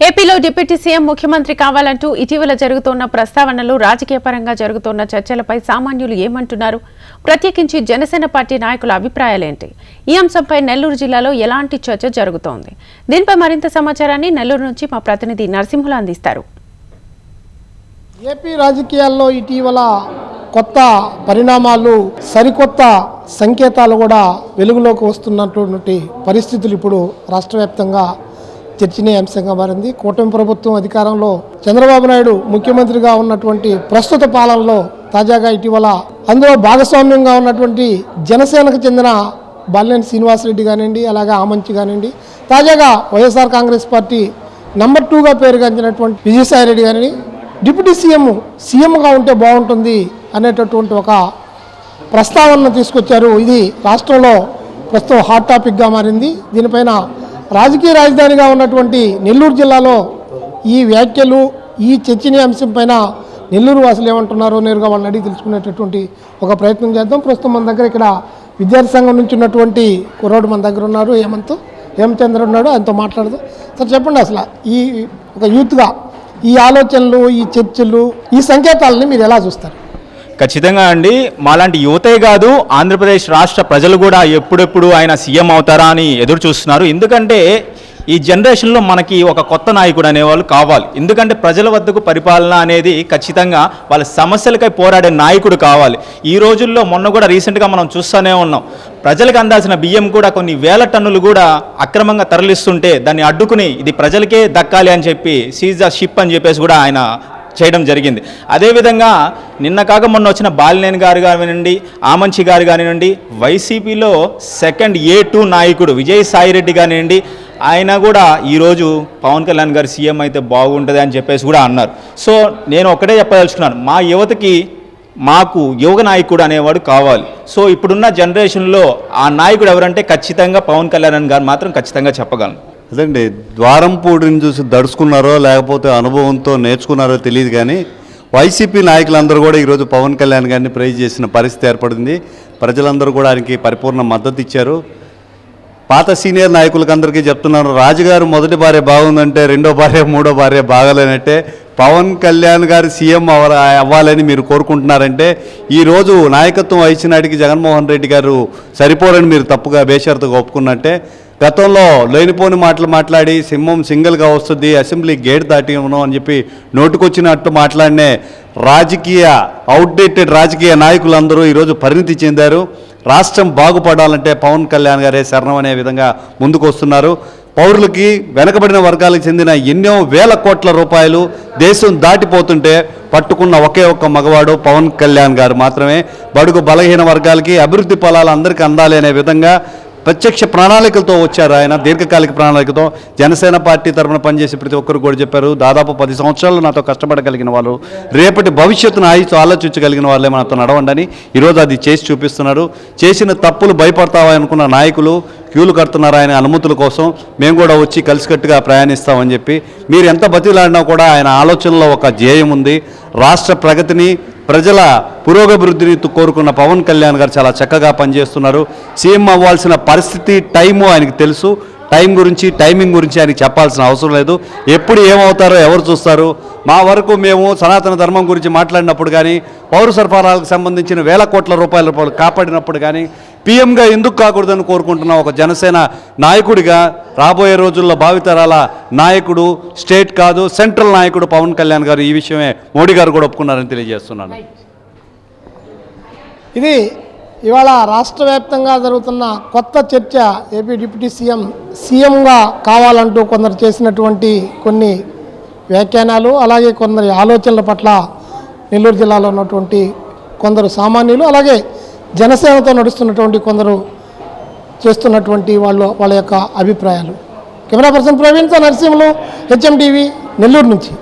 ఏపీలో deputy CM ముఖ్యమంత్రి కావాలంటూ ఇటీవల జరుగుతున్న ప్రస్తావనలు రాజకీయ పరంగా జరుగుతున్న చర్చలపై సామాన్యులు ఏమంటున్నారు? ప్రత్యేకించి జనసేన పార్టీ నాయకుల అభిప్రాయాలేంటి? ఈ అంశంపై నెల్లూరు జిల్లాలో ఎలాంటి చర్చ జరుగుతోంది? దీనిపై మరింత సమాచారాన్ని నెల్లూరు నుంచి మా ప్రతినిధి నరసింహులు అందిస్తారు. ఏపీ రాజకీయాల్లో ఇటీవల కొత్త పరిణామాలు, సరికొత్త సంకేతాలు కూడా వెలుగులోకి వస్తున్నటువంటి పరిస్థితులు ఇప్పుడు రాష్ట్ర వ్యాప్తంగా చర్చనీయాంశంగా మారింది. కూటమి ప్రభుత్వం అధికారంలో చంద్రబాబు నాయుడు ముఖ్యమంత్రిగా ఉన్నటువంటి ప్రస్తుత పాలనలో తాజాగా ఇటీవల అందులో భాగస్వామ్యంగా ఉన్నటువంటి జనసేనకు చెందిన బాలినేని శ్రీనివాసరెడ్డి కానివ్వండి, అలాగే ఆమంచి కానివ్వండి, తాజాగా వైఎస్ఆర్ కాంగ్రెస్ పార్టీ నెంబర్ 2గా పేరుగాంచినటువంటి విజయసాయిరెడ్డి గారిని డిప్యూటీ సీఎంగా ఉంటే బాగుంటుంది అనేటటువంటి ఒక ప్రస్తావనను తీసుకొచ్చారు. ఇది రాష్ట్రంలో ప్రస్తుతం హాట్ టాపిక్గా మారింది. దీనిపైన రాజకీయ రాజధానిగా ఉన్నటువంటి నెల్లూరు జిల్లాలో ఈ వ్యాఖ్యలు, ఈ చర్చనీయాంశం పైన నెల్లూరు వాసులు ఏమంటున్నారో నేరుగా వాళ్ళని అడిగి తెలుసుకునేటటువంటి ఒక ప్రయత్నం చేద్దాం. ప్రస్తుతం మన దగ్గర ఇక్కడ విద్యార్థి సంఘం నుంచి ఉన్నటువంటి కుర్రాడు మన దగ్గర ఉన్నారు, హేమచంద్ర ఉన్నాడు, ఆయనతో మాట్లాడదాం. సార్ చెప్పండి, అసలు ఈ ఒక యూత్గా ఈ ఆలోచనలు, ఈ చర్చలు, ఈ సంకేతాలని మీరు ఎలా చూస్తారు? ఖచ్చితంగా అండి, మాలాంటి యువతే కాదు, ఆంధ్రప్రదేశ్ రాష్ట్ర ప్రజలు కూడా ఎప్పుడెప్పుడు ఆయన సీఎం అవుతారా అని ఎదురు చూస్తున్నారు. ఎందుకంటే ఈ జనరేషన్లో మనకి ఒక కొత్త నాయకుడు అనేవాళ్ళు కావాలి. ఎందుకంటే ప్రజల వద్దకు పరిపాలన అనేది ఖచ్చితంగా వాళ్ళ సమస్యలకై పోరాడే నాయకుడు కావాలి. ఈ రోజుల్లో మొన్న కూడా రీసెంట్గా మనం చూస్తూనే ఉన్నాం, ప్రజలకు అందాల్సిన బియ్యం కూడా కొన్ని వేల టన్నులు కూడా అక్రమంగా తరలిస్తుంటే దాన్ని అడ్డుకుని ఇది ప్రజలకే దక్కాలి అని చెప్పి సీజ్ ద షిప్ అని చెప్పేసి కూడా ఆయన చేయడం జరిగింది. అదేవిధంగా నిన్న కాక మొన్న వచ్చిన బాలినేని గారు కానివ్వండి, ఆమంచి గారు కానివ్వండి, వైసీపీలో సెకండ్ A2 నాయకుడు విజయసాయిరెడ్డి కానివ్వండి, ఆయన కూడా ఈరోజు పవన్ కళ్యాణ్ గారు సీఎం అయితే బాగుంటుంది అని చెప్పేసి కూడా అన్నారు. సో నేను ఒకటే చెప్పదలుచుకున్నాను, మా యువతకి మాకు యువ నాయకుడు అనేవాడు కావాలి. సో ఇప్పుడున్న జనరేషన్లో ఆ నాయకుడు ఎవరంటే ఖచ్చితంగా పవన్ కళ్యాణ్ గారు మాత్రం ఖచ్చితంగా చెప్పగలను. అదండి, ద్వారంపూడిని చూసి దడుచుకున్నారో లేకపోతే అనుభవంతో నేర్చుకున్నారో తెలియదు, కానీ వైసీపీ నాయకులందరూ కూడా ఈరోజు పవన్ కళ్యాణ్ గారిని ప్రైజ్ చేసిన పరిస్థితి ఏర్పడింది. ప్రజలందరూ కూడా ఆయనకి పరిపూర్ణ మద్దతు ఇచ్చారు. పాత సీనియర్ నాయకులకి అందరికీ చెప్తున్నారు, రాజుగారు మొదటి భార్య బాగుందంటే రెండో భార్య మూడో భార్య బాగాలేనంటే పవన్ కళ్యాణ్ గారు సీఎం అవ్వాలని మీరు కోరుకుంటున్నారంటే ఈరోజు నాయకత్వం వహించినాటికి జగన్మోహన్ రెడ్డి గారు సరిపోరని మీరు తప్పుగా బేషరతుగా ఒప్పుకున్నట్టే. గతంలో లేనిపోని మాటలు మాట్లాడి సింహం సింగిల్గా వస్తుంది, అసెంబ్లీ గేట్ దాటి ఉన్నాం అని చెప్పి నోటుకొచ్చినట్టు మాట్లాడినే అవుట్డేటెడ్ రాజకీయ నాయకులందరూ ఈరోజు పరిణితి చెందారు. రాష్ట్రం బాగుపడాలంటే పవన్ కళ్యాణ్ గారే శరణం అనే విధంగా ముందుకు వస్తున్నారు. పౌరులకి, వెనకబడిన వర్గాలకు చెందిన ఎన్నో వేల కోట్ల రూపాయలు దేశం దాటిపోతుంటే పట్టుకున్న ఒకే ఒక్క మగవాడు పవన్ కళ్యాణ్ గారు మాత్రమే. బడుగు బలహీన వర్గాలకి అభివృద్ధి ఫలాలు అందరికీ అందాలి అనే విధంగా ప్రత్యక్ష ప్రణాళికలతో వచ్చారు ఆయన. దీర్ఘకాలిక ప్రణాళికతో జనసేన పార్టీ తరఫున పనిచేసి ప్రతి ఒక్కరు కూడా చెప్పారు, దాదాపు 10 సంవత్సరాలు నాతో కష్టపడగలిగిన వాళ్ళు, రేపటి భవిష్యత్తును ఆలోచించగలిగిన వాళ్ళే మనతో నడవండి. ఈరోజు అది చేసి చూపిస్తున్నారు. చేసిన తప్పులు భయపడతావా అనుకున్న నాయకులు క్యూలు కడుతున్నారు ఆయన అనుమతుల కోసం. మేము కూడా వచ్చి కలిసికట్టుగా ప్రయాణిస్తామని చెప్పి మీరు ఎంత బతిలాడినా కూడా ఆయన ఆలోచనలో ఒక ధ్యేయం ఉంది. రాష్ట్ర ప్రగతిని, ప్రజల పురోగభివృద్ధిని కోరుకున్న పవన్ కళ్యాణ్ గారు చాలా చక్కగా పనిచేస్తున్నారు. సీఎం అవ్వాల్సిన పరిస్థితి, టైము ఆయనకు తెలుసు. టైమింగ్ గురించి ఆయనకి చెప్పాల్సిన అవసరం లేదు. ఎప్పుడు ఏమవుతారో ఎవరు చూస్తారు. మా వరకు మేము సనాతన ధర్మం గురించి మాట్లాడినప్పుడు కానీ, పౌర సరఫరాలకు సంబంధించిన వేల కోట్ల రూపాయలు కాపాడినప్పుడు కానీ, పీఎంగా ఎందుకు కాకూడదని కోరుకుంటున్న ఒక జనసేన నాయకుడిగా, రాబోయే రోజుల్లో భావితరాల నాయకుడు, స్టేట్ కాదు సెంట్రల్ నాయకుడు పవన్ కళ్యాణ్ గారు. ఈ విషయమే మోడీ గారు కూడా ఒప్పుకున్నారని తెలియజేస్తున్నాను. ఇది ఇవాళ రాష్ట్ర వ్యాప్తంగా జరుగుతున్న కొత్త చర్చ. ఏపీ డిప్యూటీ సీఎంగా కావాలంటూ కొందరు చేసినటువంటి కొన్ని వ్యాఖ్యానాలు, అలాగే కొందరి ఆలోచనల పట్ల నెల్లూరు జిల్లాలో ఉన్నటువంటి కొందరు సామాన్యులు, అలాగే జనసేనతో నడుస్తున్నటువంటి కొందరు చేస్తున్నటువంటి వాళ్ళ యొక్క అభిప్రాయాలు. కెమెరా పర్సన్ ప్రవీణ్తో నరసింహులు, HM TV, నెల్లూరు నుంచి.